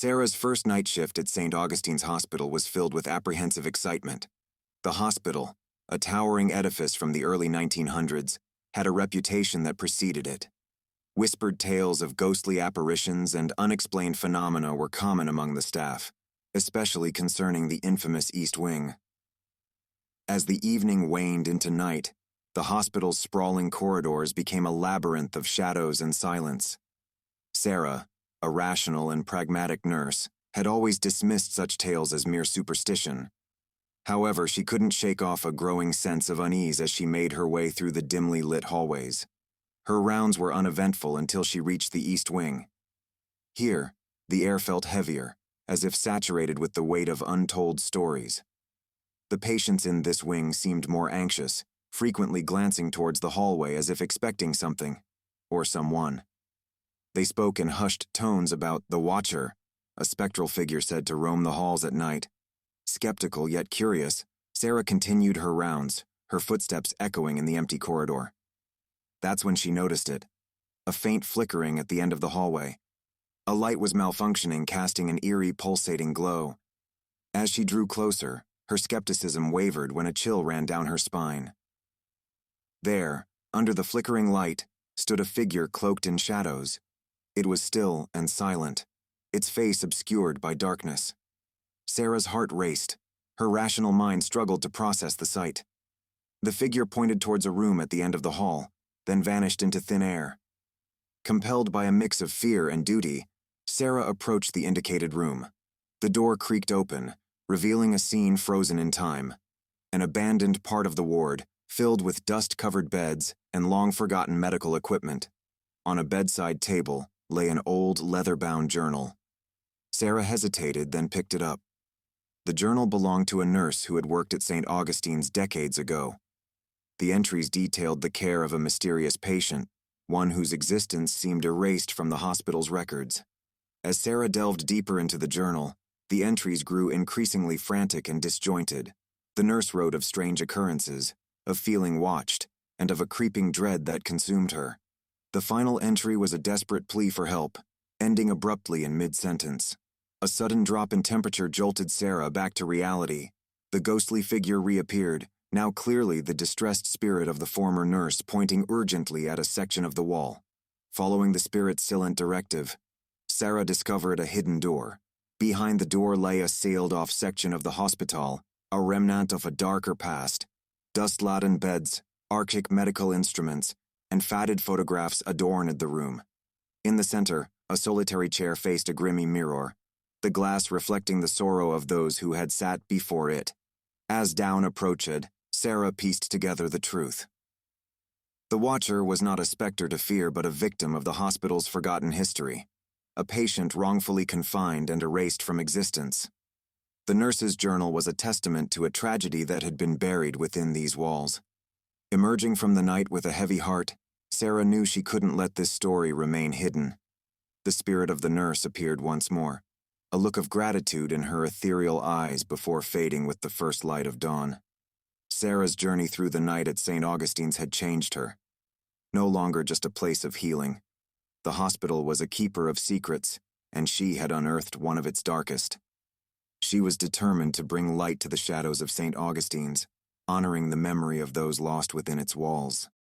Sarah's first night shift at St. Augustine's Hospital was filled with apprehensive excitement. The hospital, a towering edifice from the early 1900s, had a reputation that preceded it. Whispered tales of ghostly apparitions and unexplained phenomena were common among the staff, especially concerning the infamous East Wing. As the evening waned into night, the hospital's sprawling corridors became a labyrinth of shadows and silence. Sarah, a rational and pragmatic nurse, had always dismissed such tales as mere superstition. However, she couldn't shake off a growing sense of unease as she made her way through the dimly lit hallways. Her rounds were uneventful until she reached the East Wing. Here, the air felt heavier, as if saturated with the weight of untold stories. The patients in this wing seemed more anxious, frequently glancing towards the hallway as if expecting something, or someone. They spoke in hushed tones about the Watcher, a spectral figure said to roam the halls at night. Skeptical yet curious, Sarah continued her rounds, her footsteps echoing in the empty corridor. That's when she noticed it, a faint flickering at the end of the hallway. A light was malfunctioning, casting an eerie, pulsating glow. As she drew closer, her skepticism wavered when a chill ran down her spine. There, under the flickering light, stood a figure cloaked in shadows. It was still and silent, its face obscured by darkness. Sarah's heart raced. Her rational mind struggled to process the sight. The figure pointed towards a room at the end of the hall, then vanished into thin air. Compelled by a mix of fear and duty, Sarah approached the indicated room. The door creaked open, revealing a scene frozen in time. An abandoned part of the ward, filled with dust-covered beds and long-forgotten medical equipment. On a bedside table lay an old leather-bound journal. Sarah hesitated, then picked it up. The journal belonged to a nurse who had worked at St. Augustine's decades ago. The entries detailed the care of a mysterious patient, one whose existence seemed erased from the hospital's records. As Sarah delved deeper into the journal, the entries grew increasingly frantic and disjointed. The nurse wrote of strange occurrences, of feeling watched, and of a creeping dread that consumed her. The final entry was a desperate plea for help, ending abruptly in mid-sentence. A sudden drop in temperature jolted Sarah back to reality. The ghostly figure reappeared, now clearly the distressed spirit of the former nurse, pointing urgently at a section of the wall. Following the spirit's silent directive, Sarah discovered a hidden door. Behind the door lay a sealed-off section of the hospital, a remnant of a darker past. Dust-laden beds, archaic medical instruments, and faded photographs adorned the room. In the center, a solitary chair faced a grimy mirror, the glass reflecting the sorrow of those who had sat before it. As dawn approached, Sarah pieced together the truth. The Watcher was not a specter to fear but a victim of the hospital's forgotten history, a patient wrongfully confined and erased from existence. The nurse's journal was a testament to a tragedy that had been buried within these walls. Emerging from the night with a heavy heart, Sarah knew she couldn't let this story remain hidden. The spirit of the nurse appeared once more, a look of gratitude in her ethereal eyes before fading with the first light of dawn. Sarah's journey through the night at St. Augustine's had changed her. No longer just a place of healing. The hospital was a keeper of secrets, and she had unearthed one of its darkest. She was determined to bring light to the shadows of St. Augustine's, honoring the memory of those lost within its walls.